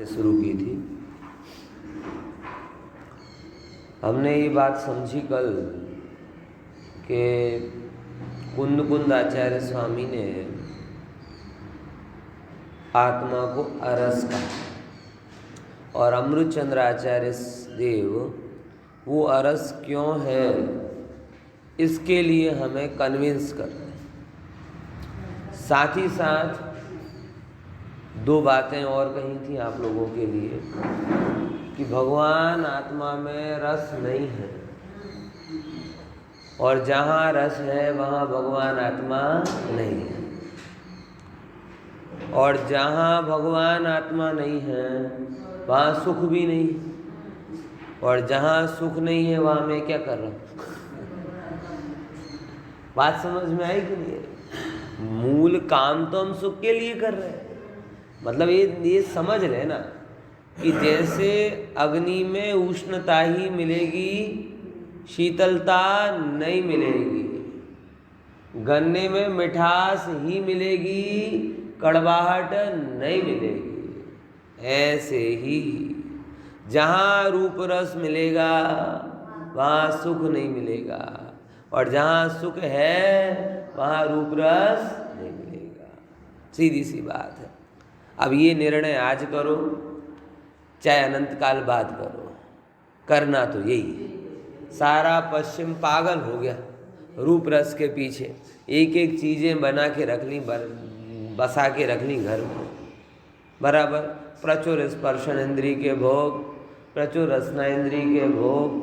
से शुरू की थी। हमने ये बात समझी कल कि कुंद कुंद आचार्य स्वामी ने आत्मा को अरस कहा और अमृतचंद्र आचार्य देव वो अरस क्यों है इसके लिए हमें कन्विंस कर रहे हैं। साथ ही साथ दो बातें और कही थी आप लोगों के लिए कि भगवान आत्मा में रस नहीं है और जहाँ रस है वहाँ भगवान आत्मा नहीं है, और जहाँ भगवान आत्मा नहीं है वहाँ सुख भी नहीं, और जहाँ सुख नहीं है वहाँ मैं क्या कर रहा हूँ। बात समझ में आई कि नहीं? मूल काम तो हम सुख के लिए कर रहे हैं। मतलब ये समझ रहे ना कि जैसे अग्नि में उष्णता ही मिलेगी, शीतलता नहीं मिलेगी, गन्ने में मिठास ही मिलेगी, कड़वाहट नहीं मिलेगी, ऐसे ही जहाँ रूप रस मिलेगा वहाँ सुख नहीं मिलेगा, और जहाँ सुख है वहाँ रूप रस नहीं मिलेगा। सीधी सी बात है। अब ये निर्णय आज करो चाहे अनंत काल बाद करो, करना तो यही है। सारा पश्चिम पागल हो गया रूप रस के पीछे, एक एक चीज़ें बना के रख ली, बसा के रख ली घर में, बराबर। प्रचुर स्पर्शन इंद्री के भोग, प्रचुर रसना इंद्री के भोग,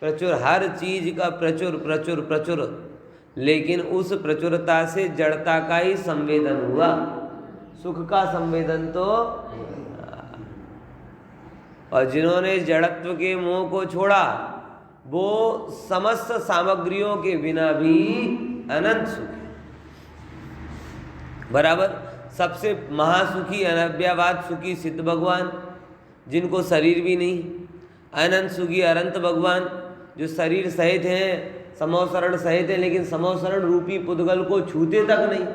प्रचुर हर चीज़ का प्रचुर प्रचुर प्रचुर, लेकिन उस प्रचुरता से जड़ता का ही संवेदन हुआ, सुख का संवेदन तो। और जिन्होंने जड़त्व के मोह को छोड़ा वो समस्त सामग्रियों के बिना भी अनंत सुखी, बराबर। सबसे महासुखी अनव्यवाद सुखी सिद्ध भगवान, जिनको शरीर भी नहीं। अनंत सुखी अनंत भगवान, जो शरीर सहित हैं, समोसरण सहित हैं, लेकिन समोसरण रूपी पुद्गल को छूते तक नहीं।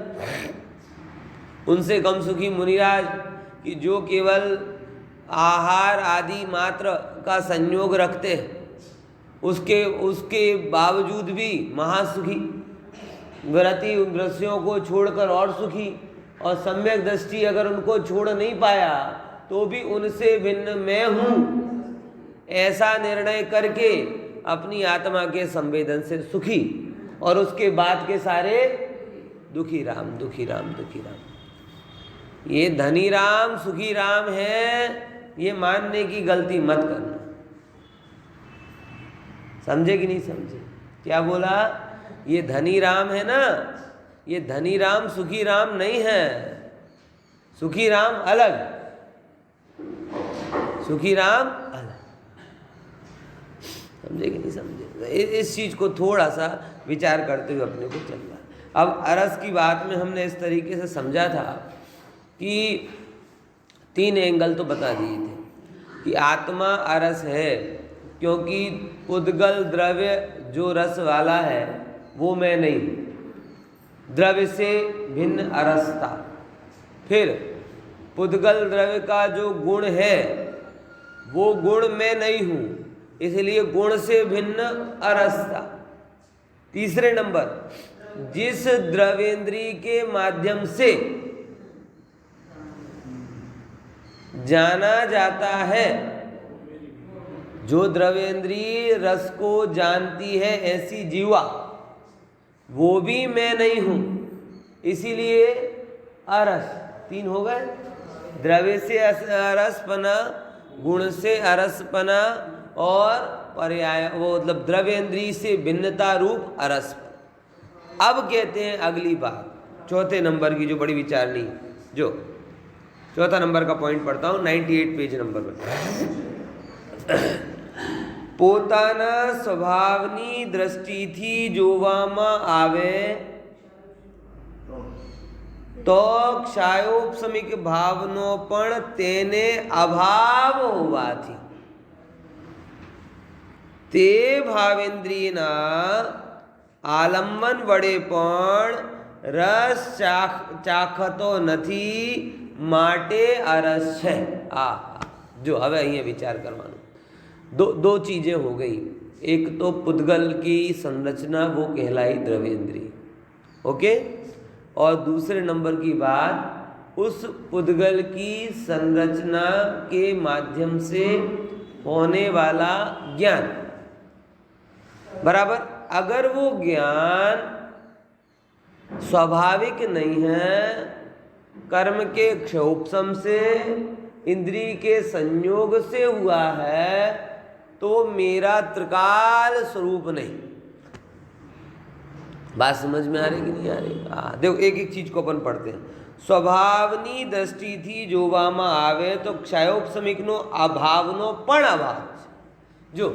उनसे कम सुखी मुनिराज कि जो केवल आहार आदि मात्र का संयोग रखते हैं, उसके बावजूद भी महासुखी, व्रति वृषियों को छोड़कर और सुखी, और सम्यक दृष्टि अगर उनको छोड़ नहीं पाया तो भी उनसे भिन्न मैं हूँ ऐसा निर्णय करके अपनी आत्मा के संवेदन से सुखी, और उसके बाद के सारे दुखी राम दुखी राम दुखी राम। ये धनी राम सुखी राम है, ये मानने की गलती मत करना। समझे कि नहीं समझे? क्या बोला? ये धनी राम है ना, ये धनी राम सुखी राम नहीं है। सुखी राम अलग, सुखी राम अलग। समझे कि नहीं समझे? इस चीज को थोड़ा सा विचार करते हुए अपने को चलना। अब अरस की बात में हमने इस तरीके से समझा था कि 3 एंगल तो बता दिए थे कि आत्मा अरस है क्योंकि पुद्गल द्रव्य जो रस वाला है वो मैं नहीं, द्रव्य से भिन्न अरसता। फिर पुद्गल द्रव्य का जो गुण है वो गुण मैं नहीं हूँ, इसलिए गुण से भिन्न अरसता। तीसरे नंबर, जिस द्रव्येंद्री के माध्यम से जाना जाता है, जो द्रव्येंद्री रस को जानती है ऐसी जीवा, वो भी मैं नहीं हूँ, इसीलिए अरस। 3 हो गए। द्रव्य से अरसपना, गुण से अरसपना, और पर्याय वो मतलब द्रव्येंद्री से भिन्नता रूप अरस। अब कहते हैं अगली बात, चौथे नंबर की, जो बड़ी विचारनी, जो चौथा नंबर का पॉइंट पढ़ता हूँ 98 पेज नंबर पर। પોતાના સ્વભાવની દ્રષ્ટિથી જોવામાં આવે તો ક્ષાયોપશમિક ભાવનો પણ તેને અભાવ હોવાથી તે ભાવેન્દ્રિયના આલંબન વડે પણ રસ ચાખતો નથી, माटे अरस है। जो हवे અહીંયા विचार करवानो। दो चीज़ें हो गई। एक तो पुद्गल की संरचना वो कहलाई द्रव्येंद्रिय, ओके, और दूसरे नंबर की बात उस पुद्गल की संरचना के माध्यम से होने वाला ज्ञान, बराबर। अगर वो ज्ञान स्वाभाविक नहीं है, कर्म के क्षोभसम से, इंद्रिय के संयोग से हुआ है, तो मेरा त्रिकाल स्वरूप नहीं। बात समझ में आ रही कि नहीं आ रही? देखो एक एक चीज को अपन पढ़ते हैं। स्वभावनी दृष्टि थी जोबामा आवे तो क्षयोपशमिकनो अभावनो पण अभाव। जो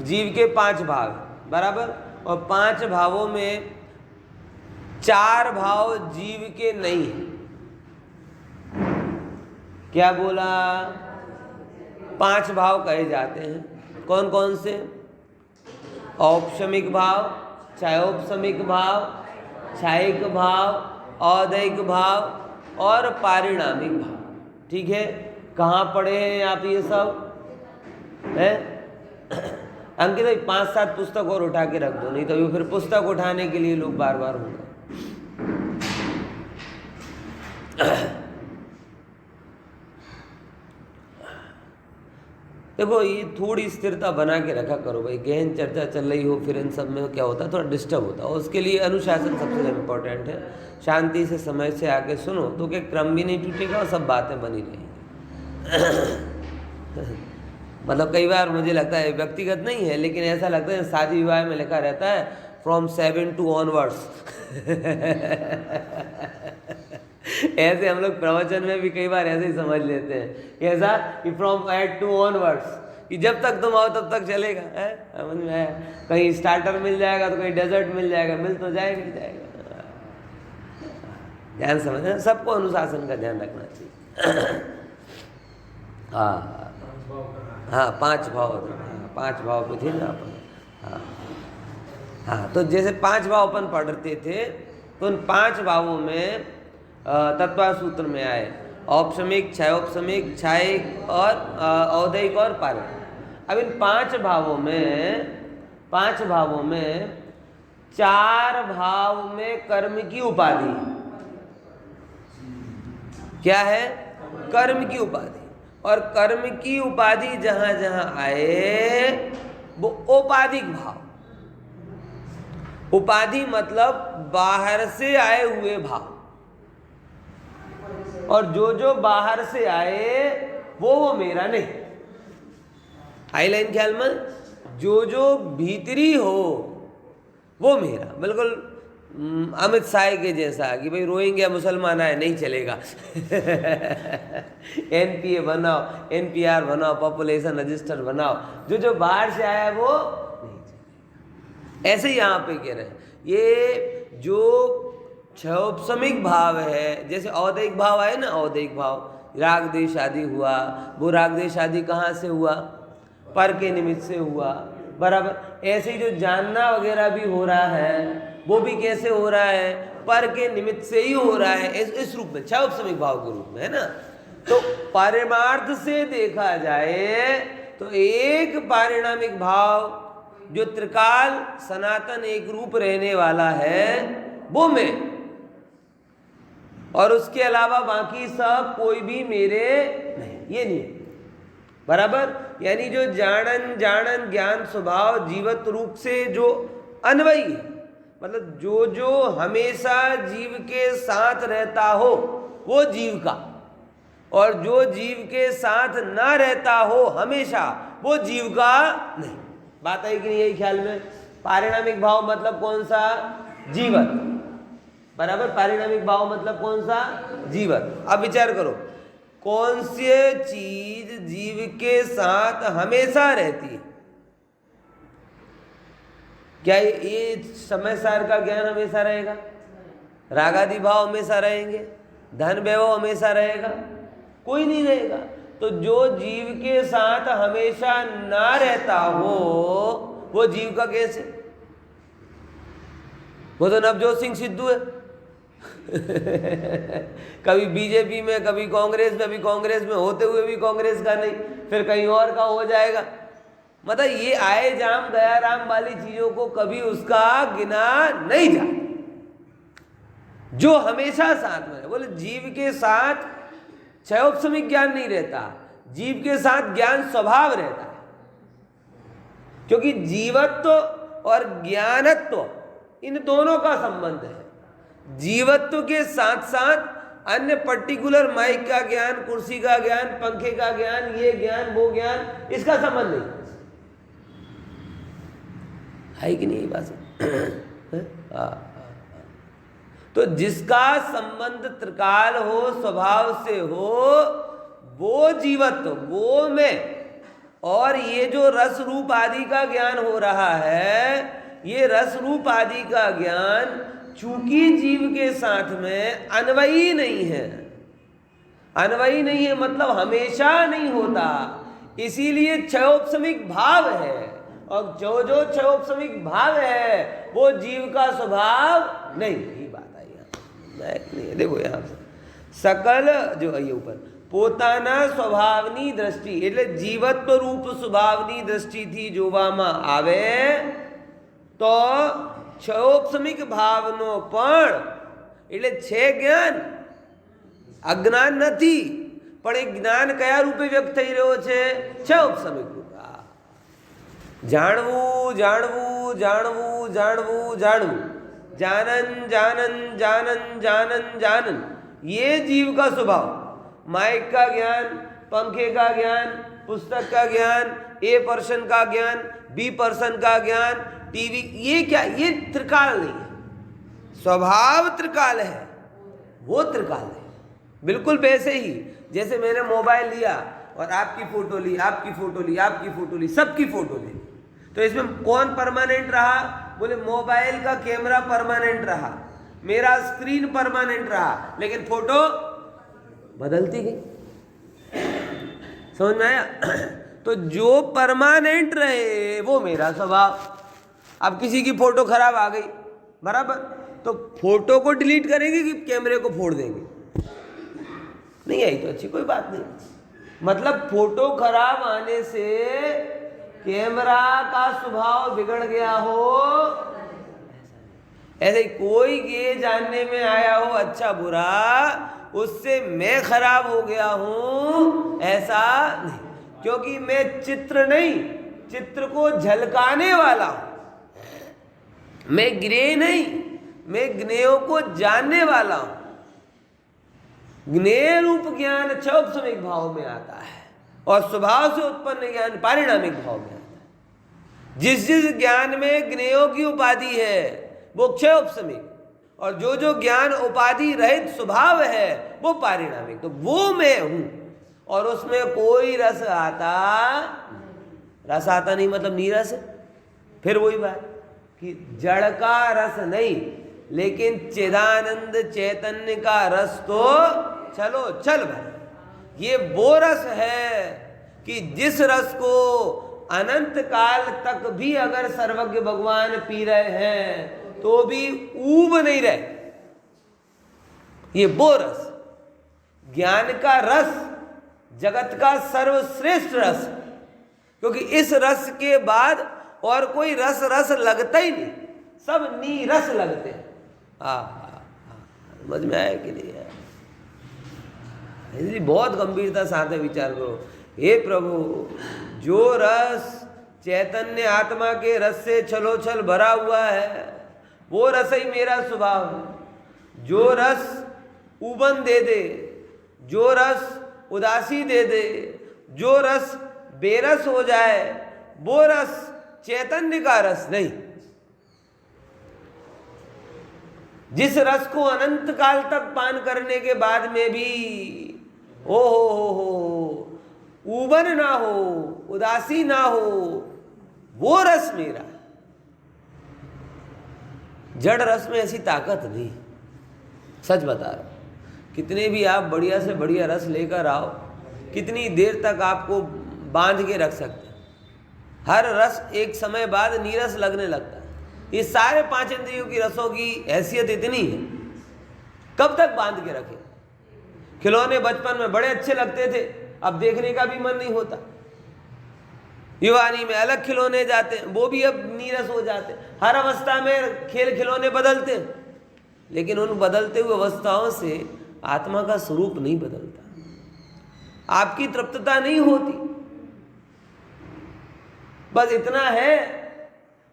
जीव के 5 भाव, बराबर, और 5 भावों में 4 भाव जीव के नहीं है। क्या बोला? 5 भाव कहे जाते हैं। कौन कौन से? औपशमिक भाव, क्षयोपशमिक भाव, क्षयिक भाव, औदैक भाव और पारिणामिक भाव। ठीक है, कहाँ पढ़े हैं आप ये सब? है अंकित भाई 5-7 पुस्तक और उठा के रख दो, नहीं तो फिर पुस्तक उठाने के लिए लोग बार बार होंगे। देखो ये थोड़ी स्थिरता बना के रखा करो भाई। गहन चर्चा चल रही हो फिर इन सब में क्या होता है, थोड़ा डिस्टर्ब होता है। उसके लिए अनुशासन सबसे इम्पोर्टेंट है। शांति से समय से आके सुनो तो क्या क्रम भी नहीं टूटेगा और सब बातें बनी रहेंगी। मतलब कई बार मुझे लगता है, व्यक्तिगत नहीं है लेकिन ऐसा लगता है शादी विवाह में लिखा रहता है फ्रॉम 7 to onwards। ऐसे हम लोग प्रवचन में भी कई बार ऐसे ही समझ लेते हैं, कैसा कि फ्रॉम 8 to onwards, कि जब तक तुम आओ तब तक चलेगा। है समझ में आया? कहीं स्टार्टर मिल जाएगा तो कहीं डेजर्ट मिल जाएगा, मिल तो जाएगा ही जाएगा। ध्यान समझना, सबको अनुशासन का ध्यान रखना चाहिए। हाँ 5 भाव, 5 भाव पे थे ना अपन। हाँ तो जैसे 5 भाव अपन पढ़ते थे तो उन 5 भावों में तत्व सूत्र में आए औपशमिक, क्षयोपशमिक, क्षयिक और औदैक और पारिक। अब इन 5 भावों में 4 भाव में कर्म की उपाधि। क्या है? कर्म की उपाधि। और कर्म की उपाधि जहां जहां आए वो औपाधिक भाव। उपाधि मतलब बाहर से आए हुए भाव, और जो बाहर से आए वो मेरा नहीं। आई लाइन ख्याल में? जो भीतरी हो वो मेरा। बिल्कुल अमित शाह के जैसा कि भाई रोहिंग्या मुसलमान आए नहीं चलेगा। एनपीए बनाओ, एनपीआर बनाओ, पॉपुलेशन रजिस्टर बनाओ, जो बाहर से आया है वो नहीं चलेगा। ऐसे ही यहाँ पे कह रहे हैं, ये जो क्षयोपशमिक भाव है, जैसे औदैक भाव आए ना, औदैक भाव, राग देश आदि हुआ, वो राग देश आदि कहाँ से हुआ? पर के निमित्त से हुआ, बराबर। ऐसे ही जो जानना वगैरह भी हो रहा है वो भी कैसे हो रहा है? पर के निमित्त से ही हो रहा है, इस रूप में, क्षयोपशमिक भाव के रूप में, है ना। तो पारमार्थ से देखा जाए तो एक पारिणामिक भाव जो त्रिकाल सनातन एक रूप रहने वाला है वो मैं, और उसके अलावा बाकी सब कोई भी मेरे नहीं, ये नहीं, बराबर। यानी जो जानन ज्ञान स्वभाव जीवत रूप से जो अन्वयी है, मतलब जो हमेशा जीव के साथ रहता हो वो जीव का, और जो जीव के साथ ना रहता हो हमेशा वो जीव का नहीं। बात है कि नहीं? यही ख्याल में। पारिणामिक भाव मतलब कौन सा? जीवत, बराबर। पारिणामिक भाव मतलब कौन सा? जीवत। अब विचार करो, कौन सी चीज जीव के साथ हमेशा रहती है? क्या ये समय सार का ज्ञान हमेशा रहेगा? रागादि भाव हमेशा रहेंगे? धन वैभव हमेशा रहेगा? कोई नहीं रहेगा। तो जो जीव के साथ हमेशा ना रहता हो वो जीव का कैसे? वो तो नवजोत सिंह सिद्धू है। कभी बीजेपी में, कभी कांग्रेस में, अभी कांग्रेस में होते हुए भी कांग्रेस का नहीं, फिर कहीं और का हो जाएगा। मतलब ये आए जाम गया राम वाली चीजों को कभी उसका गिना नहीं जाता, जो हमेशा साथ में है। बोले जीव के साथ क्षयोपशमिक ज्ञान नहीं रहता, जीव के साथ ज्ञान स्वभाव रहता है। क्योंकि जीवत्व और ज्ञानत्व इन दोनों का संबंध है। जीवत्व के साथ साथ अन्य पर्टिकुलर माइक का ज्ञान, कुर्सी का ज्ञान, पंखे का ज्ञान, ये ज्ञान वो ज्ञान, इसका संबंध नहीं है कि नहीं बात? तो जिसका संबंध त्रिकाल हो, स्वभाव से हो, वो जीवत्व, वो में। और ये जो रस रूप आदि का ज्ञान हो रहा है, ये रस रूप आदि का ज्ञान चूंकि जीव के साथ में अन्वयी नहीं है, अन्वयी नहीं है मतलब हमेशा नहीं होता, इसीलिए क्षयोपशमिक भाव है। और जो जो क्षयोपशमिक भाव है वो जीव का स्वभाव नहीं। यही बात आई यहाँ, देखो यहाँ से सकल जो है ये ऊपर પોતાના સ્વભાવની દ્રષ્ટિ એટલે જીવત્વ રૂપ સ્વભાવની દ્રષ્ટિથી જોવામાં આવે તો ક્ષયોપશમિક ભાવનો પણ એટલે છે જ્ઞાન, અજ્ઞાન નથી, પણ એ જ્ઞાન કયા રૂપે વ્યક્ત થઈ રહ્યો છે? ક્ષયોપશમિક રૂપે। જાણવું જાણવું જાણવું જાણવું જાણવું, जानन जानन जानन जानन जानन, ये जीव का स्वभाव। माइक का ज्ञान, पंखे का ज्ञान, पुस्तक का ज्ञान, ए पर्सन का ज्ञान, बी पर्सन का ज्ञान, टीवी, ये क्या? ये त्रिकाल नहीं है, स्वभाव त्रिकाल है, वो त्रिकाल है। बिल्कुल वैसे ही जैसे मैंने मोबाइल लिया और आपकी फोटो ली, आपकी फोटो ली, आपकी फोटो ली, सबकी फोटो ली, तो इसमें कौन परमानेंट रहा? बोले मोबाइल का कैमरा परमानेंट रहा, मेरा स्क्रीन परमानेंट रहा, लेकिन फोटो बदलती गई। समझ में आया? तो जो परमानेंट रहे वो मेरा स्वभाव। अब किसी की फोटो खराब आ गई, बराबर, तो फोटो को डिलीट करेंगे कि कैमरे को फोड़ देंगे? नहीं आई तो अच्छी कोई बात नहीं, मतलब फोटो खराब आने से कैमरा का स्वभाव बिगड़ गया हो, ऐसे कोई ये जानने में आया हो अच्छा बुरा, उससे मैं खराब हो गया हूं, ऐसा नहीं। क्योंकि मैं चित्र नहीं, चित्र को झलकाने वाला हूं। मैं ज्ञेय नहीं, मैं ज्ञेयों को जानने वाला हूं। ज्ञेय रूप ज्ञान क्षयोपशमिक भाव में आता है और स्वभाव से उत्पन्न ज्ञान पारिणामिक भाव में आता है। जिस जिस ज्ञान में ज्ञेयों की उपाधि है वो क्षयोपशमिक, और जो जो ज्ञान उपाधि रहित स्वभाव है वो पारिणामिक। तो वो मैं हूं और उसमें कोई रस आता, रस आता नहीं मतलब नीरस है। फिर वही बात कि जड़ का रस नहीं, लेकिन चिदानंद चैतन्य का रस तो चलो चल भाई। ये वो रस है कि जिस रस को अनंत काल तक भी अगर सर्वज्ञ भगवान पी रहे हैं तो भी ऊब नहीं रहे। ये वो रस, ज्ञान का रस, जगत का सर्वश्रेष्ठ रस, क्योंकि इस रस के बाद और कोई रस रस लगता ही नहीं, सब नीरस लगते हैं। समझ में आया कि नहीं आया? इसलिए बहुत गंभीरता साथ विचार करो। हे प्रभु, जो रस चैतन्य आत्मा के रस से छलो छल भरा हुआ है वो रस ही मेरा स्वभाव है। जो रस उबन दे दे, जो रस उदासी दे दे, जो रस बेरस हो जाए, वो रस चैतन्य का रस नहीं। जिस रस को अनंत काल तक पान करने के बाद में भी ओ हो उबन ना हो, उदासी ना हो, वो रस मेरा। जड़ रस में ऐसी ताकत नहीं, सच बता रहा हूं। कितने भी आप बढ़िया से बढ़िया रस लेकर आओ, कितनी देर तक आपको बांध के रख सकते हैं, हर रस एक समय बाद नीरस लगने लगता है। ये सारे 5 इंद्रियों की रसों की हैसियत इतनी है, कब तक बांध के रखे? खिलौने बचपन में बड़े अच्छे लगते थे, अब देखने का भी मन नहीं होता। युवानी में अलग खिलौने जाते हैं, वो भी अब नीरस हो जाते हैं। हर अवस्था में खेल खिलौने बदलते हैं, लेकिन उन बदलते हुए अवस्थाओं से आत्मा का स्वरूप नहीं बदलता, आपकी तृप्तता नहीं होती। बस इतना है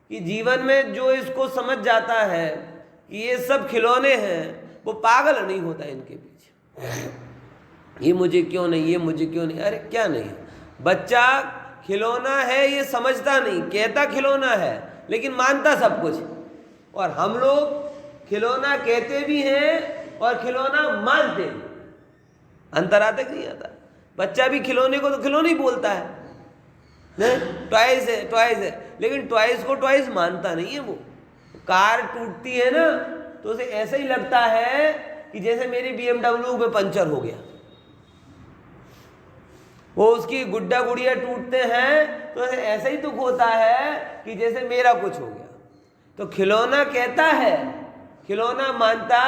कि जीवन में जो इसको समझ जाता है कि ये सब खिलौने हैं, वो पागल नहीं होता इनके पीछे। ये मुझे क्यों नहीं, ये मुझे क्यों नहीं, अरे क्या नहीं। बच्चा खिलौना है ये समझता नहीं, कहता खिलौना है लेकिन मानता सब कुछ। और हम लोग खिलौना कहते भी हैं और खिलौना मानते भी। अंतर आता कि नहीं आता? बच्चा भी खिलौने को तो खिलौने ही बोलता है, टॉयज है टॉयज है, लेकिन टॉयज को टॉयज मानता नहीं है। वो कार टूटती है ना तो उसे ऐसा ही लगता है कि जैसे मेरी BMW में पंचर हो गया। वो उसकी गुड्डा गुड़िया टूटते हैं तो ऐसा ही दुख होता है कि जैसे मेरा कुछ हो गया। तो खिलौना कहता है, खिलौना मानता।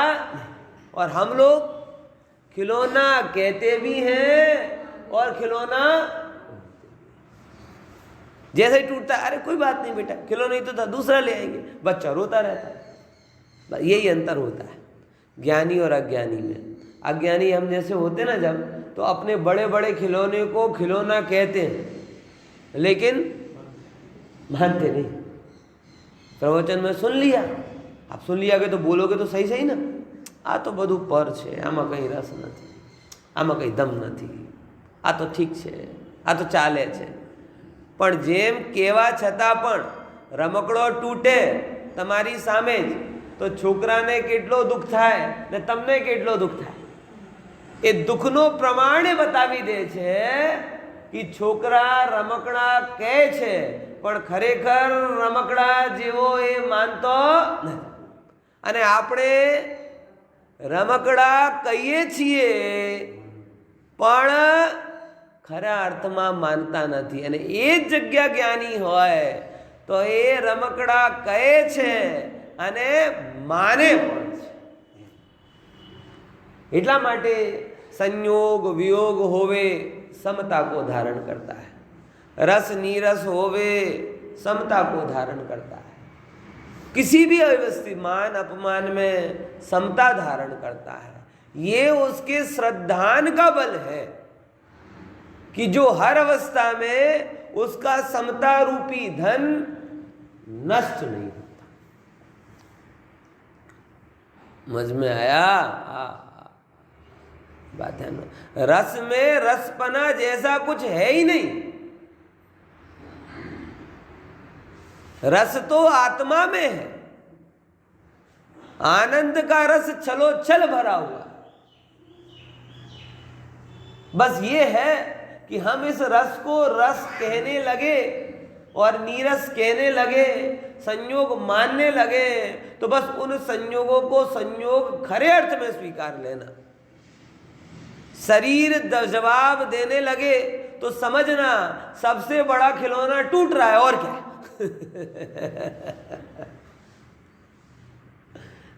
और हम लोग खिलौना कहते भी हैं और खिलौना जैसे ही टूटता है, अरे कोई बात नहीं बेटा, खिलौना ही तो था, दूसरा ले आएंगे। बच्चा रोता रहता है। यही अंतर होता है ज्ञानी और अज्ञानी में। अज्ञानी हम जैसे होते ना जब, तो अपने बड़े बड़े खिलौने को खिलौना कहते हैं लेकिन मानते नहीं। प्रवचन में सुन लिया, आप सुन लिया तो बोलोगे तो सही सही ना, आ तो બધું પર છે, આમાં કંઈ રસ નથી, આમાં કંઈ દમ નથી, આ તો ઠીક છે, આ તો ચાલે છે। પણ જેમ કહેવા છતાં પણ રમકડો તૂટે તમારી સામે જ, તો છોકરાને કેટલો દુઃખ થાય ને તમને કેટલો દુઃખ થાય। એ દુઃખનો પ્રમાણ બતાવી દે છે કે છોકરા રમકડા કહે છે પણ ખરેખર રમકડા જેવો એ માનતો નથી। અને આપણે રમકડા કહીએ છીએ પણ ખરા અર્થમાં માનતા નથી। અને એ જ જગ્યા જ્ઞાની હોય તો એ રમકડા કહે છે અને માને પણ છે। એટલા માટે संयोग वियोग होवे समता को धारण करता है, रस नीरस होवे समता को धारण करता है। किसी भी अव्यवस्थित मान अपमान में समता धारण करता है। ये उसके श्रद्धान का बल है कि जो हर अवस्था में उसका समता रूपी धन नष्ट नहीं होता। समझ में आया? बात है ना, रस में रसपना जैसा कुछ है ही नहीं। रस तो आत्मा में है, आनंद का रस छलोछल भरा हुआ। बस ये है कि हम इस रस को रस कहने लगे और नीरस कहने लगे, संयोग मानने लगे, तो बस उन संयोगों को संयोग खरे अर्थ में स्वीकार लेना। शरीर जवाब देने लगे तो समझना सबसे बड़ा खिलौना टूट रहा है, और क्या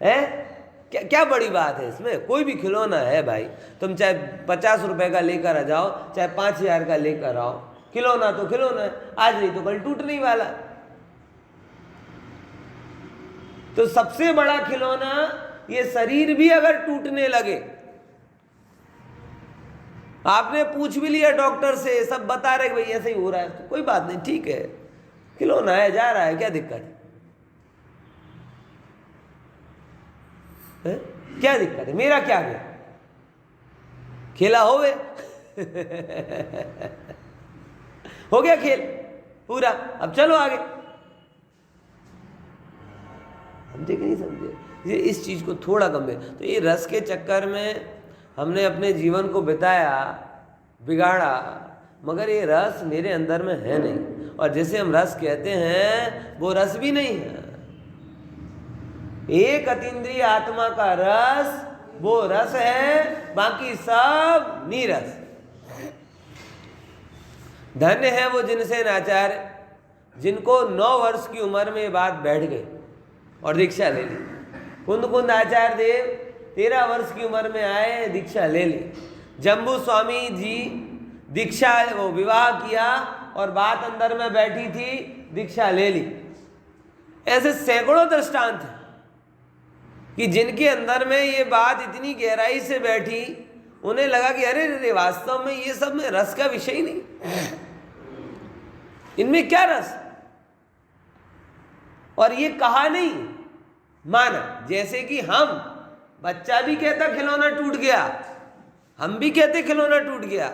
है? क्या बड़ी बात है इसमें? कोई भी खिलौना है भाई, तुम चाहे 50 रुपए का लेकर आ जाओ, चाहे 5000 का लेकर आओ, खिलौना तो खिलौना है, आज नहीं तो कल टूटने वाला। तो सबसे बड़ा खिलौना ये शरीर भी अगर टूटने लगे, आपने पूछ भी लिया डॉक्टर से, सब बता रहे कि भाई ऐसे ही हो रहा है, तो कोई बात नहीं, ठीक है, खिलौना है, जा रहा है, क्या दिक्कत है? क्या दिक्कत है? मेरा क्या गया, खेला होवे हो गया खेल पूरा, अब चलो आगे। समझे कि नहीं समझे? ये इस चीज को थोड़ा कम है। तो ये रस के चक्कर में हमने अपने जीवन को बिताया, बिगाड़ा, मगर ये रस मेरे अंदर में है नहीं। और जैसे हम रस कहते हैं वो रस भी नहीं है। एक अतीन्द्रिय आत्मा का रस वो रस है, बाकी सब नीरस। धन्य है वो जिनसे नाचार्य, जिनको 9 वर्ष की उम्र में बात बैठ गई और दीक्षा ले ली। कुंद कुंद आचार्य देव 13 वर्ष की उम्र में आए, दीक्षा ले ली। जम्बू स्वामी जी दीक्षा वो विवाह किया और बात अंदर में बैठी थी, दीक्षा ले ली। ऐसे सैकड़ों दृष्टांत हैं कि जिनके अंदर में ये बात इतनी गहराई से बैठी, उन्हें लगा कि अरे रे वास्तव में ये सब में रस का विषय ही नहीं, इनमें क्या रस। और ये कहा नहीं, माना। जैसे कि हम, बच्चा भी कहता खिलौना टूट गया, हम भी कहते खिलौना टूट गया,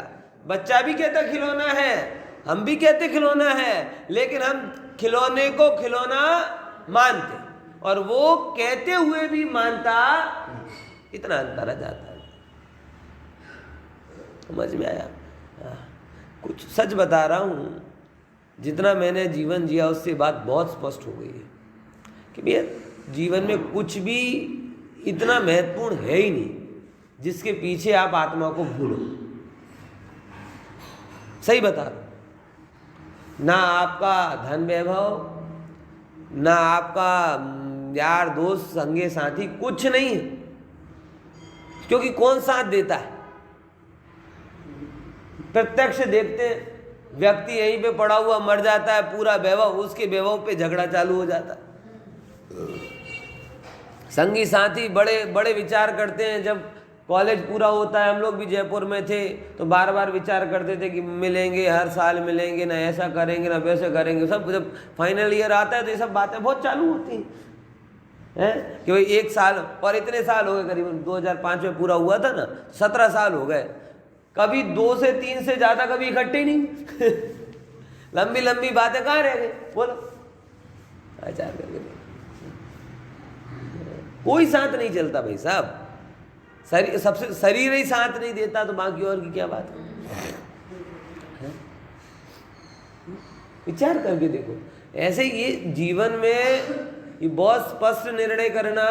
बच्चा भी कहता खिलौना है, हम भी कहते खिलौना है, लेकिन हम खिलौने को खिलौना मानते, और वो कहते हुए भी मानता। इतना अंतर आ जाता है। समझ में आया? कुछ सच बता रहा हूँ, जितना मैंने जीवन जिया उससे बात बहुत स्पष्ट हो गई है कि भैया जीवन में कुछ भी इतना महत्वपूर्ण है ही नहीं जिसके पीछे आप आत्मा को भूलो। सही बता रहा हूं। ना आपका धन वैभव, ना आपका यार दोस्त संगे साथी, कुछ नहीं है। क्योंकि कौन साथ देता है? प्रत्यक्ष देखते हैं, व्यक्ति यहीं पे पड़ा हुआ मर जाता है, पूरा वैभव, उसके वैभव पे झगड़ा चालू हो जाता है। संगी साथी बड़े बड़े विचार करते हैं। जब कॉलेज पूरा होता है, हम लोग भी जयपुर में थे, तो बार बार विचार करते थे कि मिलेंगे, हर साल मिलेंगे, ना ऐसा करेंगे ना वैसा करेंगे। सब जब फाइनल ईयर आता है तो ये सब बातें बहुत चालू होती हैं कि भाई 1 साल, और इतने साल हो गए, करीबन 2005 में पूरा हुआ था ना, 17 साल हो गए। कभी 2 से 3 से ज़्यादा कभी इकट्ठे नहीं लंबी लंबी बातें कहाँ रह गई? बोलो, विचार करके कोई साथ नहीं चलता भाई साहब। सबसे शरीर ही साथ नहीं देता तो बाकी और की क्या बात है? विचार करके देखो। ऐसे ये जीवन में ये बहुत स्पष्ट निर्णय करना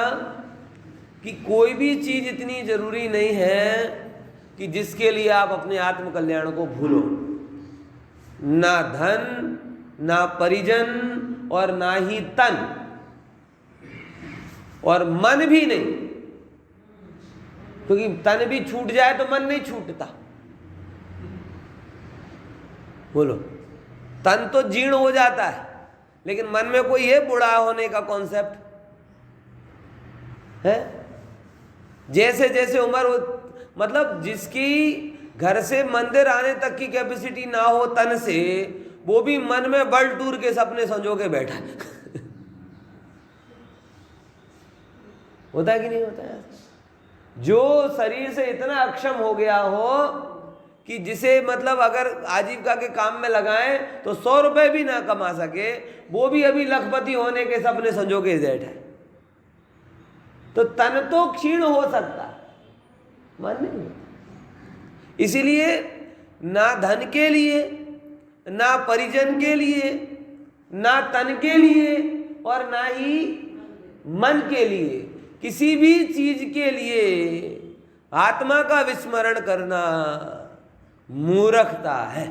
कि कोई भी चीज इतनी जरूरी नहीं है कि जिसके लिए आप अपने आत्म कल्याण को भूलो। ना धन, ना परिजन, और ना ही तन, और मन भी नहीं। क्योंकि तन भी छूट जाए तो मन नहीं छूटता। बोलो, तन तो जीर्ण हो जाता है, लेकिन मन में कोई है बूढ़ा होने का कॉन्सेप्ट है? जैसे जैसे उम्र हो, मतलब जिसकी घर से मंदिर आने तक की कैपेसिटी ना हो तन से, वो भी मन में वर्ल्ड टूर के सपने संजो के बैठा होता है कि नहीं होता है? जो शरीर से इतना अक्षम हो गया हो कि जिसे मतलब अगर आजीविका के काम में लगाएं तो 100 रुपए भी ना कमा सके, वो भी अभी लखपति होने के सपने संजो के बैठा है। तो तन तो क्षीण हो सकता, मन नहीं होता। इसीलिए ना धन के लिए, ना परिजन के लिए, ना तन के लिए, और ना ही मन के लिए, किसी भी चीज के लिए आत्मा का विस्मरण करना मूर्खता है।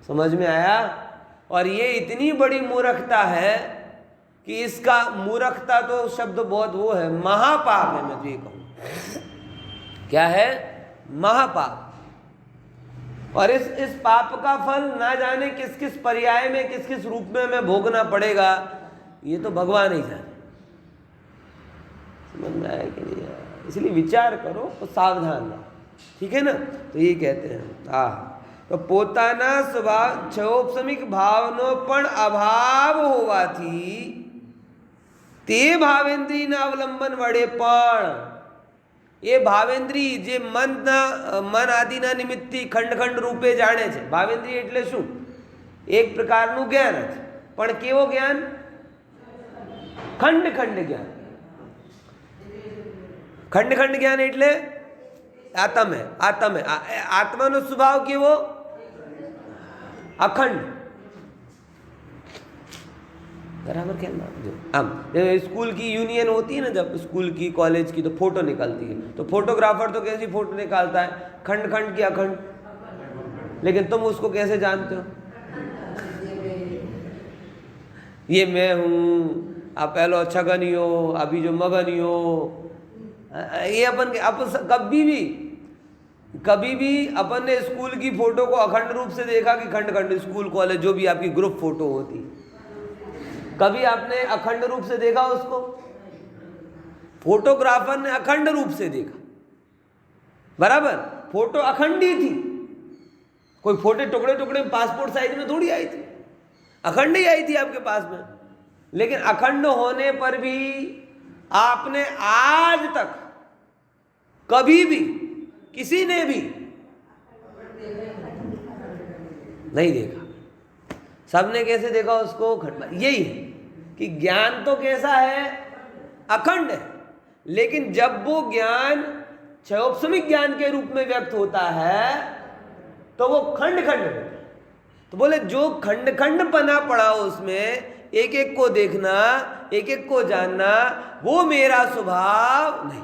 समझ में आया? और ये इतनी बड़ी मूर्खता है कि इसका, मूर्खता तो शब्द बहुत वो है, महापाप है। मैं तो ये कहूं, क्या है? महापाप। और इस पाप का फल ना जाने किस किस पर्याय में, किस किस रूप में हमें भोगना पड़ेगा, ये तो भगवान ही जाने। समझ में आया कि नहीं आया? इसलिए विचार करो तो सावधान रहो, ठीक है ना? तो ये कहते हैं तो પોતાના સ્વભાવ છોપસમિક ભાવનો પણ અભાવ હોવાથી તે ભાવેન્દ્રીના અવલંબન વડે પણ એ ભાવેન્દ્રી જે મન આદિના નિમિત્તથી ખંડ ખંડ રૂપે જાણે છે. ભાવેન્દ્રી એટલે શું? એક પ્રકારનું જ્ઞાન છે, પણ કેવો જ્ઞાન? ખંડ ખંડ જ્ઞાન. ખંડ ખંડ જ્ઞાન એટલે આત્માનો સ્વભાવ કેવો? अखंड. बराबर क्या नाम? हम स्कूल की यूनियन होती है ना, जब स्कूल की कॉलेज की तो फोटो निकलती है, तो फोटोग्राफर तो कैसी फोटो निकालता है? खंड खंड की अखंड. लेकिन तुम उसको कैसे जानते हो? ये मैं हूँ, आप पहलो छगनियो, अभी जो मगनियो, ये अपन कभी भी अपन ने स्कूल की फोटो को अखंड रूप से देखा कि खंड खंड स्कूल कॉलेज जो भी आपकी ग्रुप फोटो होती, कभी आपने अखंड रूप से देखा उसको? फोटोग्राफर ने अखंड रूप से देखा, बराबर, फोटो अखंड ही थी, कोई फोटो टुकड़े टुकड़े पासपोर्ट साइज में थोड़ी आई थी, अखंड ही आई थी आपके पास में। लेकिन अखंड होने पर भी आपने आज तक कभी भी किसी ने भी नहीं देखा। सबने कैसे देखा उसको? खंड। यही है कि ज्ञान तो कैसा है? अखंड है, लेकिन जब वो ज्ञान क्षयोपशमिक ज्ञान के रूप में व्यक्त होता है तो वो खंड खंड होता है। तो बोले जो खंड खंड पना पड़ा उसमें, एक एक को देखना, एक एक को जानना, वो मेरा स्वभाव नहीं।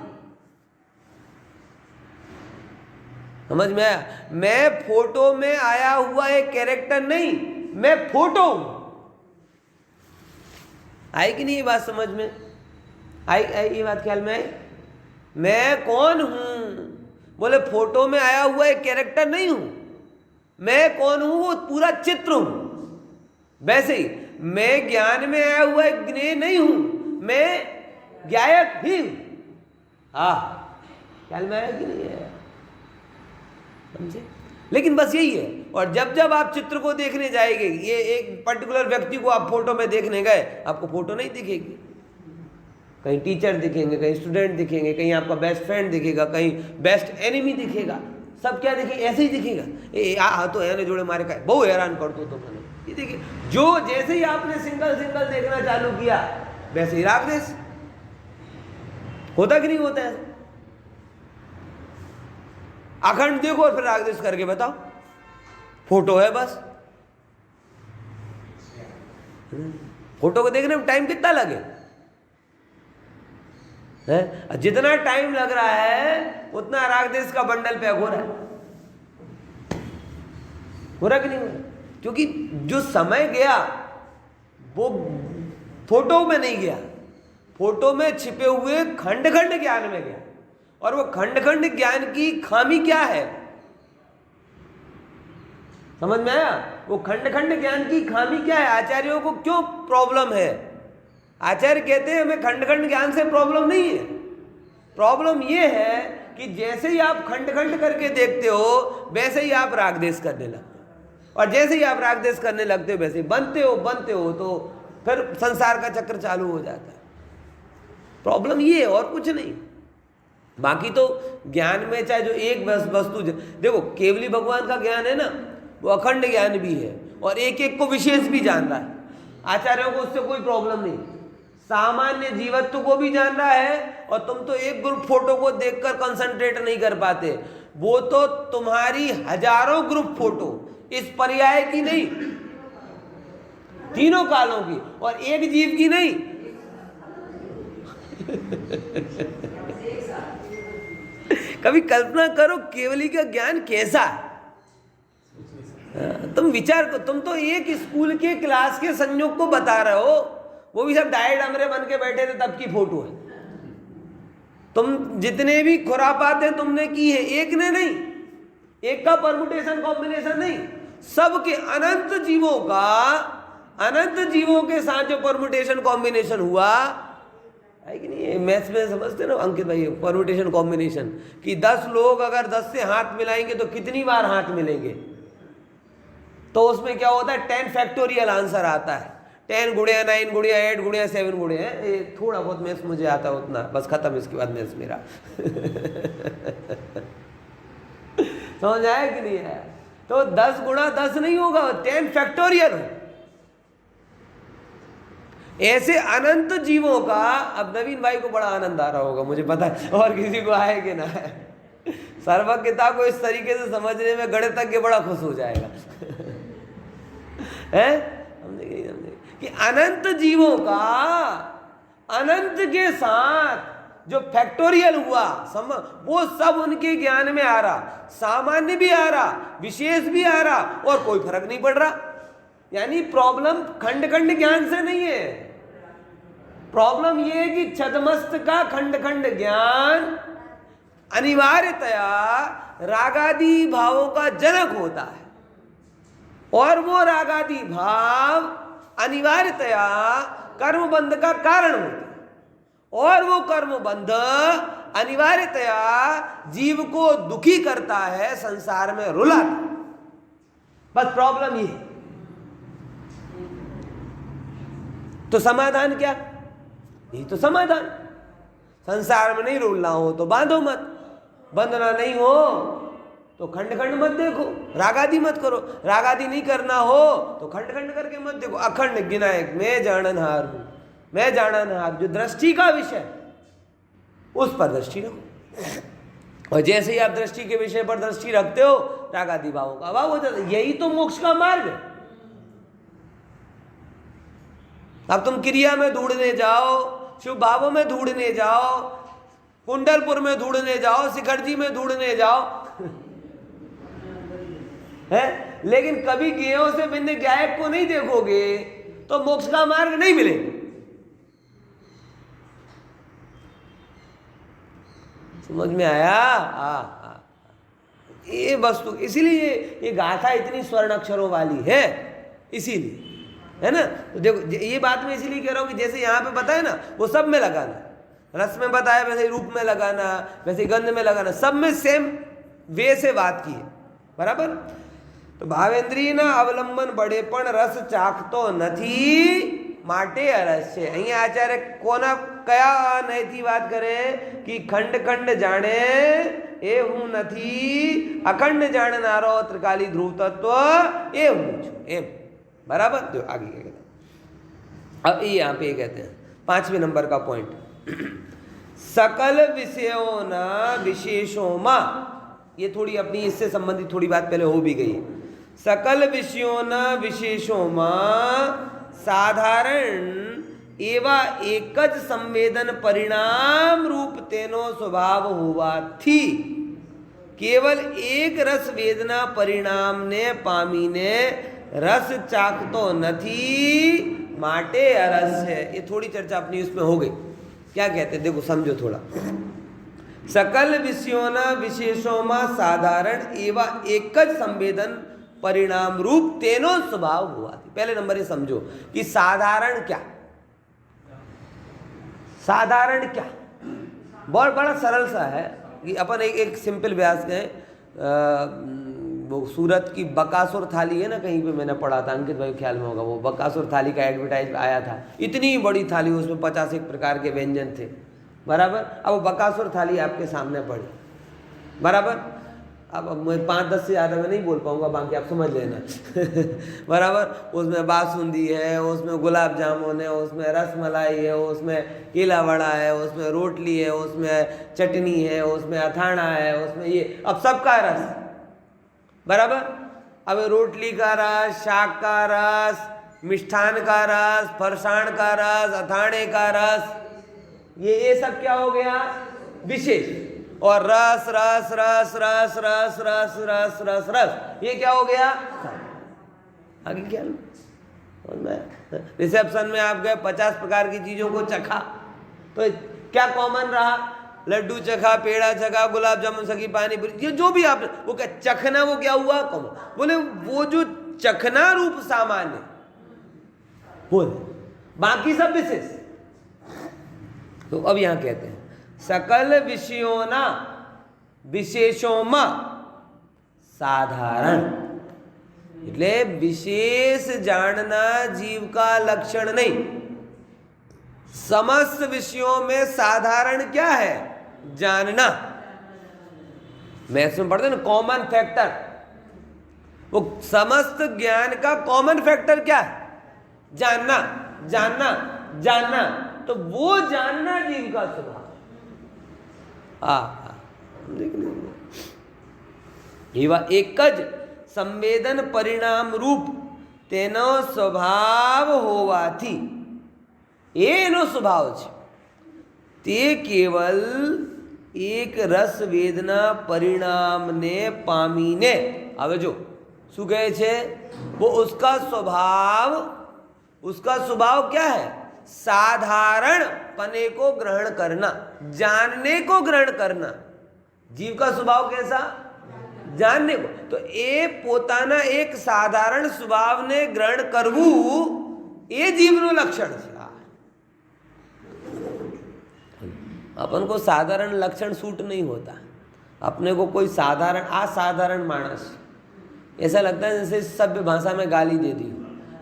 समझ में आया? मैं फोटो में आया हुआ एक कैरेक्टर नहीं, मैं फोटो हूं। आई कि नहीं ये बात समझ में? आई ये बात ख्याल में आई? मैं कौन हूं? बोले फोटो में आया हुआ एक कैरेक्टर नहीं हूं, मैं कौन हूं? वो पूरा चित्र हूं। वैसे ही मैं ज्ञान में आया हुआ एक ज्ञेय नहीं हूं, मैं ज्ञायक ही हूं। ख्याल में आया कि नहीं है? समझे? लेकिन बस यही है। और जब जब आप चित्र को देखने जाएंगे, ये एक पर्टिकुलर व्यक्ति को आप फोटो में देखने गए, आपको फोटो नहीं दिखेगी, कहीं टीचर दिखेंगे, कहीं स्टूडेंट दिखेंगे, कहीं आपका बेस्ट फ्रेंड दिखेगा, कहीं बेस्ट एनिमी दिखेगा, सब क्या दिखेगा? ऐसे ही दिखेगा। तो है जोड़े मारे का बहु हैरान कर दो। तो मैंने ये देखिए, जो जैसे ही आपने सिंगल सिंगल देखना चालू किया वैसे ही राग देश होता कि नहीं होता है? अखंड देखो और फिर राग देश करके बताओ, फोटो है बस। फोटो को देखने में टाइम कितना लगे है? जितना टाइम लग रहा है उतना राग देश का बंडल पैक हो रहा है। हो रहा कि नहीं हो रहा? क्योंकि जो समय गया वो फोटो में नहीं गया, फोटो में छिपे हुए खंड खंड ज्ञान में गया। और वो खंड खंड ज्ञान की खामी क्या है? समझ में आया? वो खंड खंड ज्ञान की खामी क्या है? आचार्यों को क्यों प्रॉब्लम है? आचार्य कहते हैं हमें खंड खंड ज्ञान से प्रॉब्लम नहीं है। प्रॉब्लम ये है कि जैसे ही आप खंड खंड करके देखते हो वैसे ही आप रागदेश करने लगते हो, और जैसे ही आप रागदेश करने लगते हो वैसे ही बनते हो, तो फिर संसार का चक्र चालू हो जाता है। प्रॉब्लम ये है और कुछ नहीं। बाकी तो ज्ञान में चाहे जो एक वस्तु, देखो केवली भगवान का ज्ञान है ना, वो अखंड ज्ञान भी है और एक एक को विशेष भी जान रहा है। आचार्यों को उससे कोई प्रॉब्लम नहीं, सामान्य जीवत्व को भी जान रहा है। और तुम तो एक ग्रुप फोटो को देखकर कंसंट्रेट नहीं कर पाते, वो तो तुम्हारी हजारों ग्रुप फोटो, इस पर्याय की नहीं, तीनों कालों की, और एक जीव की नहीं। कभी कल्पना करो केवली का ज्ञान कैसा है। तुम विचार करो, तुम तो एक स्कूल के क्लास के संयोग को बता रहे हो, वो भी सब डाये डमरे बन के बैठे थे तब की फोटो है। तुम जितने भी खुरापातें तुमने की है, एक ने नहीं, एक का परमुटेशन कॉम्बिनेशन नहीं, सबके अनंत जीवों का, अनंत जीवों के साथ जो परमुटेशन कॉम्बिनेशन हुआ है कि नहीं? मैथ्स में समझते ना अंकित भाई, परमुटेशन कॉम्बिनेशन कि 10 लोग अगर 10 से हाथ मिलाएंगे तो कितनी बार हाथ मिलेंगे, तो उसमें क्या होता है? 10 फैक्टोरियल आंसर आता है। 10 गुणिया 9 गुणिया 8 गुणिया 7 गुणिया, थोड़ा बहुत मैथ्स मुझे आता है उतना, बस खत्म, इसके बाद मैथ्स मेरा। समझ आया कि नहीं आया? तो 10 गुणा 10 नहीं होगा, 10 फैक्टोरियल हो। ऐसे अनंत जीवों का, अब नवीन भाई को बड़ा आनंद आ रहा होगा मुझे पता है, और किसी को आए कि ना है, सर्वज्ञता को इस तरीके से समझने में गणितज्ञ बड़ा खुश हो जाएगा। है? समझे कि अनंत जीवों का अनंत के साथ जो फैक्टोरियल हुआ वो सब उनके ज्ञान में आ रहा, सामान्य भी आ रहा, विशेष भी आ रहा, और कोई फर्क नहीं पड़ रहा। यानी प्रॉब्लम खंड खंड ज्ञान से नहीं है, प्रॉब्लम ये है कि छदमस्त का खंड खंड ज्ञान अनिवार्यतया रागादि भावों का जनक होता है, और वो रागादि भाव अनिवार्यतया कर्मबंध का कारण होता है, और वो कर्मबंध अनिवार्यतया जीव को दुखी करता है, संसार में रुलाता है। बस प्रॉब्लम ये। तो समाधान क्या? यही तो समाधान। संसार में नहीं रुलना हो तो बांधो मत, बंधना नहीं हो तो खंड खंड मत देखो, रागादि मत करो, रागादि नहीं करना हो तो खंड खंड करके मत देखो। अखंड गिनायक मैं जाननहार हूं, मैं जाननहार, जो दृष्टि का विषय उस पर दृष्टि रखो, और जैसे ही आप दृष्टि के विषय पर दृष्टि रखते हो रागादि भावों का अभाव हो जाता है। यही तो मोक्ष का मार्ग है। अब तुम क्रिया में ढूंढने जाओ, शुभ भावों में ढूंढने जाओ, कुंडलपुर में ढूंढने जाओ, शिखरजी में ढूंढने जाओ है, लेकिन कभी ज्ञेयों से भिन्न ज्ञायक को नहीं देखोगे तो मोक्ष का मार्ग नहीं मिलेगा। समझ में आया? ये वस्तु, इसीलिए ये गाथा इतनी स्वर्ण अक्षरों वाली है, इसीलिए, है ना। तो देखो ये बात मैं इसीलिए कह रहा हूं कि जैसे यहाँ पे बताया ना, वो सब में लगाना, रस में बताया वैसे रूप में लगाना, वैसे गंध में लगाना, सब में सेम वे से बात की है, बराबर। तो भावेंद्रिय ना अवलंबन बड़े पण रस चाखतो નથી માટે અરસ છે। અહીંયા આચાર્ય કોના કયા નહીંથી વાત કરે कि खंड खंड जाने ए हूँ નથી, अखंड जाननारो त्रिकाली ध्रुव तत्व ए हूँ છું एम, बराबर। जो आगे क्या कहते हैं, अब ये यहाँ पे कहते हैं 5वें नंबर का पॉइंट, सकल विषयों न विशेषों में, ये थोड़ी अपनी इससे संबंधित थोड़ी बात पहले हो भी गई। सकल विषयों न विशेषों में साधारण एवं एकज संवेदन परिणाम रूप तेनो स्वभाव हुआ थी, केवल एक रस वेदना परिणाम ने पामी ने रस चाखतो નથી माटे अरस है। ये थोड़ी चर्चा अपनी उसमें हो गई। क्या कहते हैं देखो, समझो थोड़ा। सकल विषयों न विशेषों में साधारण एवं एकज संवेदन परिणाम रूप तेनो स्वभाव हुआ थी। पहले नंबर ये समझो कि साधारण क्या, साधारण क्या, बहुत बड़ा सरल सा है कि अपन एक सिंपल व्यास गए, वो सूरत की बकासुर थाली है ना, कहीं पे मैंने पढ़ा था, अंकित भाई ख्याल में होगा, वो बकासुर थाली का एडवर्टाइज आया था, इतनी बड़ी थाली, उसमें 50 प्रकार के व्यंजन थे, बराबर। अब वो बकासुर थाली आपके सामने पड़ी, बराबर। अब मैं 5-10 से ज़्यादा मैं नहीं बोल पाऊँगा, बाकी आप समझ लेना बराबर। उसमें बासुंदी है, उसमें गुलाब जामुन है, उसमें रस मलाई है, उसमें केला वड़ा है, उसमें रोटली है, उसमें चटनी है, उसमें अथाना है, उसमें ये, अब सबका रस, बराबर। अब रोटली का रस, शाक का रस, मिष्ठान का रस, फरसाण का रस, अथाने का रस, ये सब क्या हो गया? विशेष। और रस रस रस रस रस रस रस रस रस, ये क्या हो गया? आगे क्या रिसेप्शन में आप गए, 50 प्रकार की चीजों को चखा, तो क्या कॉमन रहा? लड्डू चखा, पेड़ा चखा, गुलाब जामुन सकी, पानी पूरी, ये जो भी आप, वो क्या चखना, वो क्या हुआ? कॉमन। बोले वो जो चखना रूप सामान्य बोले, बाकी सब विशेष। तो अब यहां कहते हैं सकल विषयों ना विशेषों में साधारण, એટલે विशेष जानना जीव का लक्षण नहीं। समस्त विषयों में साधारण क्या है? जानना। मैथ्स में पढ़ते हैं ना, कॉमन फैक्टर, वो समस्त ज्ञान का कॉमन फैक्टर क्या है? जानना, जानना, जानना। तो वो जानना जीव का स्वभाव। એવા એક જ સંવેદન પરિણામ રૂપ તેનો સ્વભાવ હોવાથી, એનો સ્વભાવ છે, તે કેવલ એક રસ વેદના પરિણામને પામીને, હવે જો શું કહે છે, वो उसका स्वभाव क्या है? साधारण पने को ग्रहण करना, जानने को ग्रहण करना। जीव का स्वभाव कैसा? जानने को। तो ए पोताना एक साधारण स्वभाव ने ग्रहण करवू ए जीवનું लक्षण છે। अपन को साधारण लक्षण सूट नहीं होता। अपने को कोई साधारण असाधारण मानस ऐसा लगता है जैसे सभ्य भाषा में गाली दे दी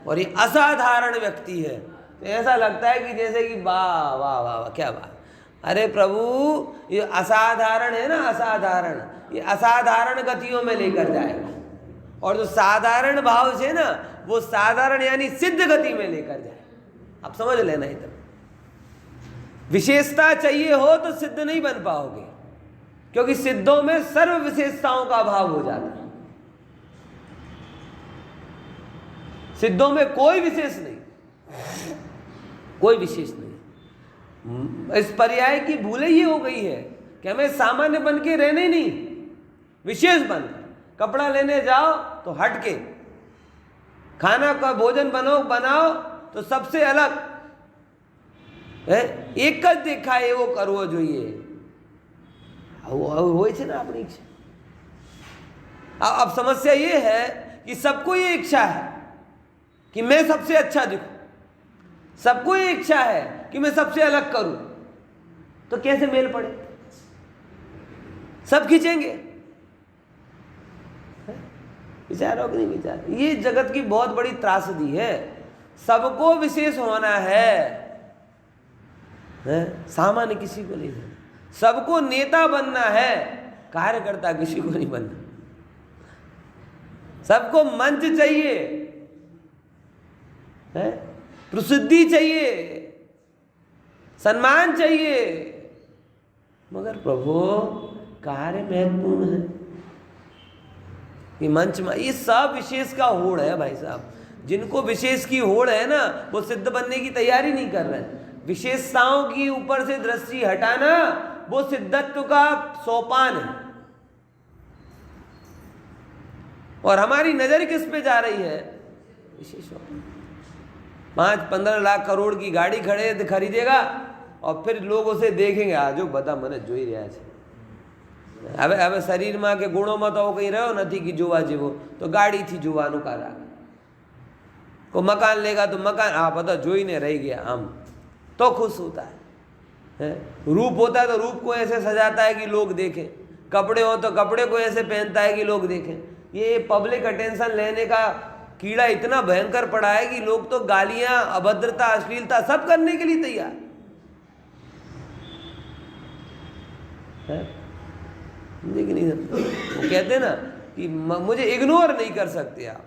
और ये असाधारण व्यक्ति है, तो ऐसा लगता है कि जैसे कि वाह वाह वाह वाह क्या बात। अरे प्रभु, ये असाधारण है ना, असाधारण, ये असाधारण गतियों में लेकर जाएगा, और जो साधारण भाव से ना वो साधारण यानी सिद्ध गति में लेकर जाएगा। आप समझ लेना। इतना विशेषता चाहिए हो तो सिद्ध नहीं बन पाओगे, क्योंकि सिद्धों में सर्व विशेषताओं का अभाव हो जाता है। सिद्धों में कोई विशेष नहीं, कोई विशेष नहीं। इस पर्याय की भूल ये हो गई है कि हमें सामान्य बन के रहने नहीं, विशेष बन। कपड़ा लेने जाओ तो हट के, खाना का भोजन बनाओ तो सबसे अलग है, एक જ દેખાય એવો કરવો જોઈએ। હોય છે ना अपनी इच्छा। अब समस्या ये है कि सबको ये इच्छा है कि मैं सबसे अच्छा दिखूं, सबको ये इच्छा है कि मैं सबसे अलग करूं, तो कैसे मेल पड़े? सब खींचेंगे। विचारो कि नहीं विचार? ये जगत की बहुत बड़ी त्रासदी है। सबको विशेष होना है, सामान्य किसी को नहीं बनना। सबको नेता बनना है, कार्यकर्ता किसी को नहीं बनना। सबको मंच चाहिए, प्रसिद्धि चाहिए, सम्मान चाहिए, मगर प्रभु कार्य महत्वपूर्ण है। ये मंच में ये सब विशेष का होड़ है भाई साहब। जिनको विशेष की होड़ है ना, वो सिद्ध बनने की तैयारी नहीं कर रहे हैं। विशेषताओं की ऊपर से दृष्टि हटाना वो सिद्धत्व का सोपान है। और हमारी नजर किस पे जा रही है? विशेषों। 5-15 लाख करोड़ की गाड़ी खरीदेगा और फिर लोग उसे देखेंगे, आजो बता મને જોઈ રહ્યા છે। હવે શરીરમાં કે ગુણોમાં તો કંઈ રહ્યો નથી कि જોવા જેવો, તો ગાડીથી જોવાનું કારણ। को मकान लेगा तो मकान बता જોઈને रह गया, आम तो खुश होता है। रूप होता है तो रूप को ऐसे सजाता है कि लोग देखें, कपड़े हो तो कपड़े को ऐसे पहनता है कि लोग देखें। ये पब्लिक अटेंशन लेने का कीड़ा इतना भयंकर पड़ा है कि लोग तो गालियां, अभद्रता, अश्लीलता सब करने के लिए तैयार है। लेकिन वो कहते हैं ना कि मुझे इग्नोर नहीं कर सकते आप,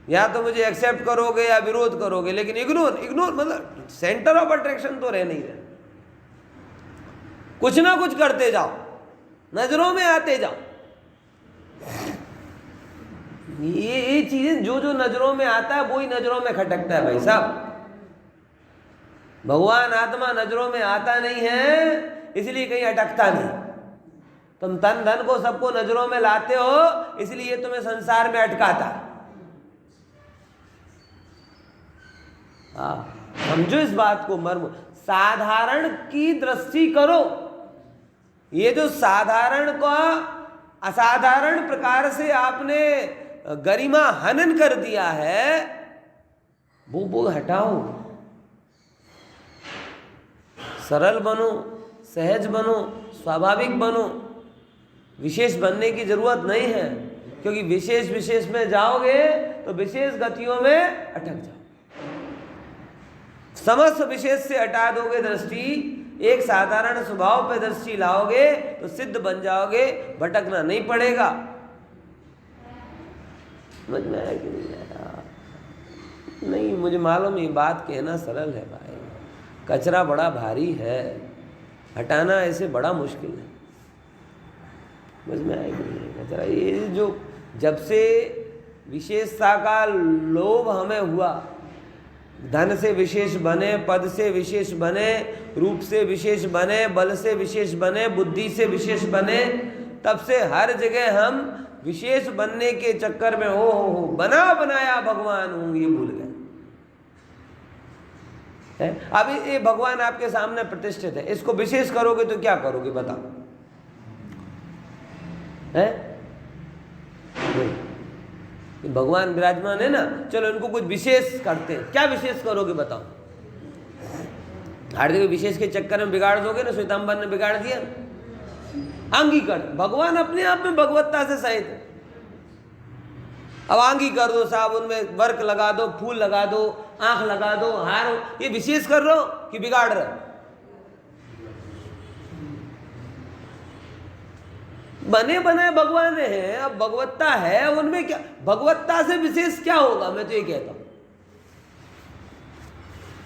या तो मुझे एक्सेप्ट करोगे या विरोध करोगे, लेकिन इग्नोर मतलब सेंटर ऑफ अट्रैक्शन तो रह नहीं रहे। कुछ ना कुछ करते जाओ, नजरों में आते जाओ। ये चीजें जो नजरों में आता है वही नजरों में खटकता है भाई साहब। भगवान आत्मा नजरों में आता नहीं है, इसलिए कहीं अटकता नहीं। तुम तन धन को सबको नजरों में लाते हो, इसलिए तुम्हें संसार में अटकाता। समझो इस बात को, मर्म। साधारण की दृष्टि करो। ये जो साधारण का असाधारण प्रकार से आपने गरिमा हनन कर दिया है, वो हटाओ। सरल बनो, सहज बनो, स्वाभाविक बनो। विशेष बनने की जरूरत नहीं है, क्योंकि विशेष में जाओगे तो विशेष गतियों में अटक जाओ। समस्त विशेष से हटा दोगे दृष्टि, एक साधारण स्वभाव पे दृष्टि लाओगे तो सिद्ध बन जाओगे, भटकना नहीं पड़ेगा। समझ में आया कि नहीं आया? नहीं, मुझे मालूम ये बात कहना सरल है भाई, कचरा बड़ा भारी है, हटाना ऐसे बड़ा मुश्किल है। समझ में आया कि नहीं? कचरा ये जो जब से विशेषता का लोभ हमें हुआ, धन से विशेष बने, पद से विशेष बने, रूप से विशेष बने, बल से विशेष बने, बुद्धि से विशेष बने, तब से हर जगह हम विशेष बनने के चक्कर में हो बनाया भगवान हूँ ये भूल गए है। अब ये भगवान आपके सामने प्रतिष्ठित है, इसको विशेष करोगे तो क्या करोगे बताओ? है भगवान विराजमान है ना, चलो इनको कुछ विशेष करते हैं, क्या विशेष करोगे बताओ? हार्दिक विशेष के चक्कर में बिगाड़ दोगे ना, श्वेतांबर ने बिगाड़ दिया ना। अंगीकरण, भगवान अपने आप में भगवत्ता से सहित है। अब आंगी कर दो साहब, उनमें वर्क लगा दो, फूल लगा दो, आंख लगा दो, हार, ये विशेष कर रहे हो कि बिगाड़ रहे हो? बने बनाए भगवान है, अब भगवत्ता है उनमें, क्या भगवत्ता से विशेष क्या होगा? मैं तो ये कहता हूं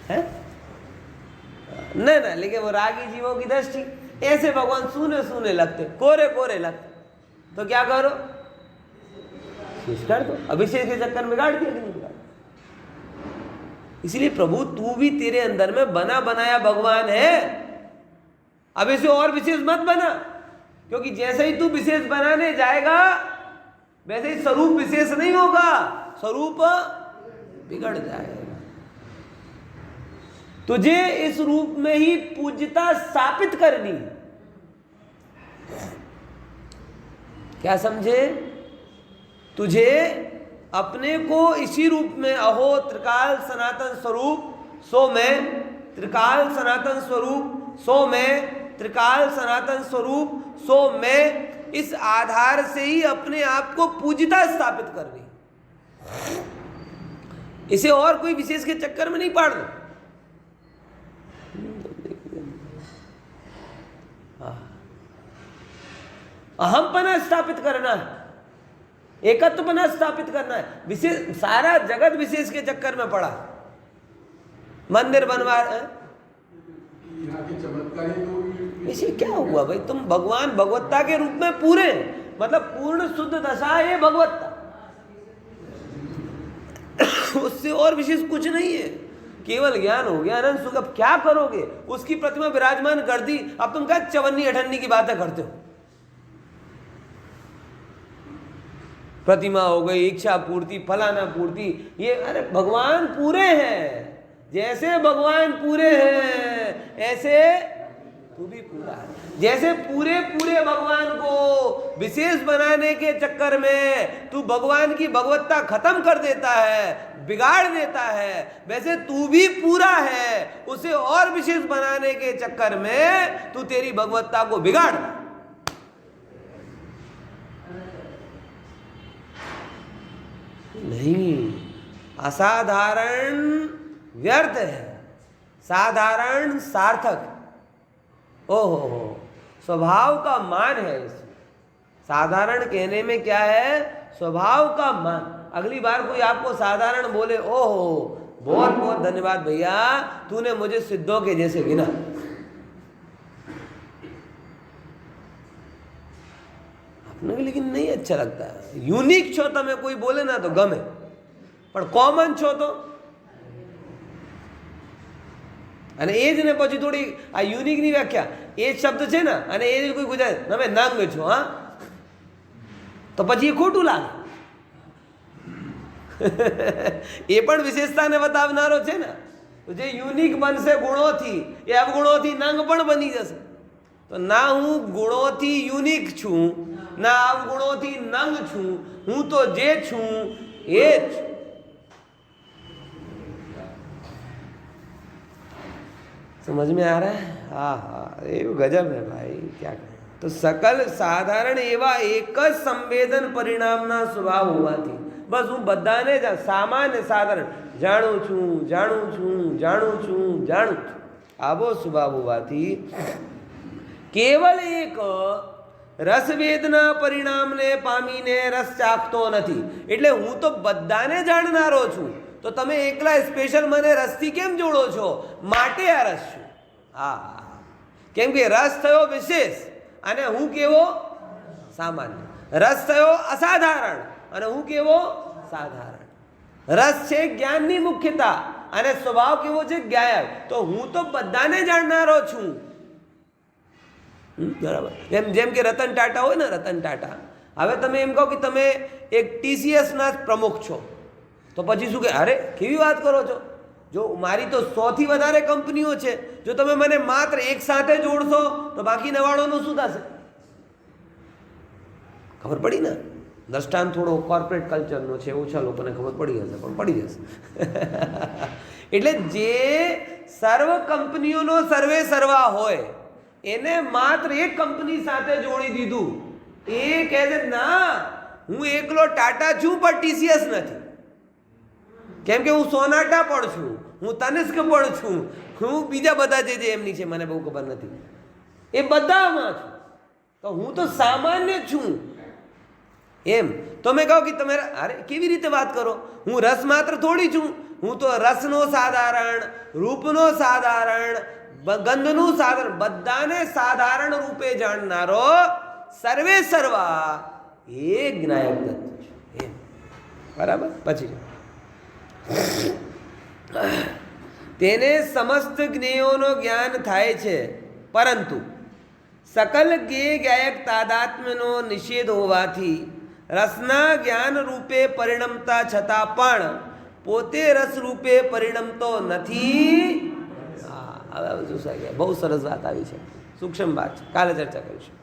है नहीं ना, लेकिन वो रागी जीवों की दृष्टि ऐसे भगवान सूने सूने लगते, कोरे कोरे लगते, तो क्या करो? कर दो, अभिषेक के चक्कर में बिगाड़ दिया कि नहीं बिगाड़? इसलिए प्रभु तू भी, तेरे अंदर में बना बनाया भगवान है, अब इसे और विशेष मत बना, क्योंकि जैसे ही तू विशेष बनाने जाएगा वैसे ही स्वरूप विशेष नहीं होगा, स्वरूप बिगड़ जाएगा। तुझे इस रूप में ही पूज्यता स्थापित करनी। क्या समझे? तुझे अपने को इसी रूप में, अहो त्रिकाल सनातन स्वरूप सो मैं, त्रिकाल सनातन स्वरूप सो मैं, त्रिकाल सनातन स्वरूप सो मैं, इस आधार से ही अपने आप को पूज्यता स्थापित करनी। इसे और कोई विशेष के चक्कर में नहीं पड़ना। अहमपना स्थापित करना है, एकत्वपना स्थापित करना है। विशेष, सारा जगत विशेष के चक्कर में पड़ा, मंदिर बनवा इसे क्या हुआ भाई? तुम भगवान भगवत्ता के रूप में पूरे, मतलब पूर्ण शुद्ध दशा है भगवत्ता, उससे और विशेष कुछ नहीं है, केवल ज्ञान हो गया, अनंत सुख। अब क्या करोगे? उसकी प्रतिमा विराजमान कर दी, अब तुम क्या चवन्नी अठन्नी की बातें करते हो? प्रतिमा हो गई, इच्छा पूर्ति, फलाना पूर्ति, ये अरे भगवान पूरे हैं, जैसे भगवान पूरे हैं ऐसे तू भी पूरा है। जैसे पूरे पूरे भगवान को विशेष बनाने के चक्कर में तू भगवान की भगवत्ता खत्म कर देता है, बिगाड़ देता है, वैसे तू भी पूरा है, उसे और विशेष बनाने के चक्कर में तू तेरी भगवत्ता को बिगाड़। नहीं, असाधारण व्यर्थ है, साधारण सार्थक। ओहो, स्वभाव का मान है इसमें। साधारण कहने में क्या है? स्वभाव का मान। अगली बार कोई आपको साधारण बोले, ओहो बहुत बहुत धन्यवाद भैया, तूने मुझे सिद्धों के जैसे गिना। अपने लेकिन नहीं अच्छा लगता है। यूनिक छो तमें कोई बोले ना तो गमे, पर कॉमन छो तो અને એ જ ને પછી થોડી આ યુનિકની વ્યાખ્યા, એ જ શબ્દ છે ને, અને એ જ કોઈ ગુજરાત તમે નંગ છો, હા, તો પછી એ ખોટું લાગે. એ પણ વિશેષતાને બતાવનારો છે ને, તો જે યુનિક બનશે ગુણોથી એ અવગુણોથી નંગ પણ બની જશે. તો ના હું ગુણોથી યુનિક છું, ના અવગુણોથી નંગ છું, હું તો જે છું એ જ છું. समझ में आ रहा है? हाँ हाँ, ये गजब है भाई, क्या कहें. तो सकल साधारण एवा एक ज संवेदन परिणामना स्वभाव होवाथी बस હું બધાને જ સામાન્ય સાધારણ જાણું છું, જાણું છું, જાણું છું, જાણું છું, આવો સ્વભાવ હોવાથી કેવલ એક રસવેદના પરિણામને પામીને રસ ચાખતો નથી. એટલે હું તો બધાને જાણનારો છું, તો તમે એકલા સ્પેશિયલ મને રસથી કેમ જોડો છો? માટે આ રસ છું. હા, કેમ કે રસ થયો વિશેષ અને હું કેવો સામાન્ય. રસ થયો અસાધારણ અને હું કેવો સાધારણ. રસ છે જ્ઞાનની મુખ્યતા અને સ્વભાવ કેવો છે જ્ઞાયક. તો હું તો બધાને જાણનારો છું. બરાબર. જેમ કે રતન ટાટા હોય ને, રતન ટાટા, હવે તમે એમ કહો કે તમે એક TCSના પ્રમુખ છો, તો પછી શું કે અરે કેવી વાત કરો છો, જો મારી તો 100થી વધારે કંપનીઓ છે, જો તમે મને માત્ર એક સાથે જોડશો તો બાકી 99નું શું થશે? ખબર પડી ને? દ્રષ્ટાંત થોડો કોર્પોરેટ કલ્ચરનો છે, ઓછા લોકોને ખબર પડી હશે, પણ પડી જશે. એટલે જે સર્વ કંપનીઓનો સર્વે સર્વા હોય એને માત્ર એક કંપની સાથે જોડી દીધું. એ કહે છે ના, હું એકલો ટાટા છું પણ ટીસીએસ નથી, કેમ કે હું સોનાટા પણ છું, હું તનિષ્ક પણ છું, હું બીજા બધા જે એમની છે મને બહુ ખબર નથી, એ બધામાં છું, તો હું તો સામાન્ય છું. એમ તો મેં કહું કે તમે અરે કેવી રીતે વાત કરો, હું રસ માત્ર થોડી છું, હું તો રસનો સાધારણ, રૂપનો સાધારણ, ગંધનું સાધારણ, બધાને સાધારણ રૂપે જાણનારો સર્વે સર્વા એ જ્ઞાયક તત્વ છે. એમ બરાબર. પછી તેને સમસ્ત જ્ઞેયોનો જ્ઞાન થાય છે, પરંતુ સકલ જ્ઞેય જ્ઞાયક તાદાત્મ્યનો નિષેધ હોવાથી રસના જ્ઞાન રૂપે પરિણમતા છતાં પણ પોતે રસ રૂપે પરિણમતો નથી. હવે શું બહુ સરસ વાત આવી છે, સૂક્ષ્મ વાત છે, કાલે ચર્ચા કરીશું.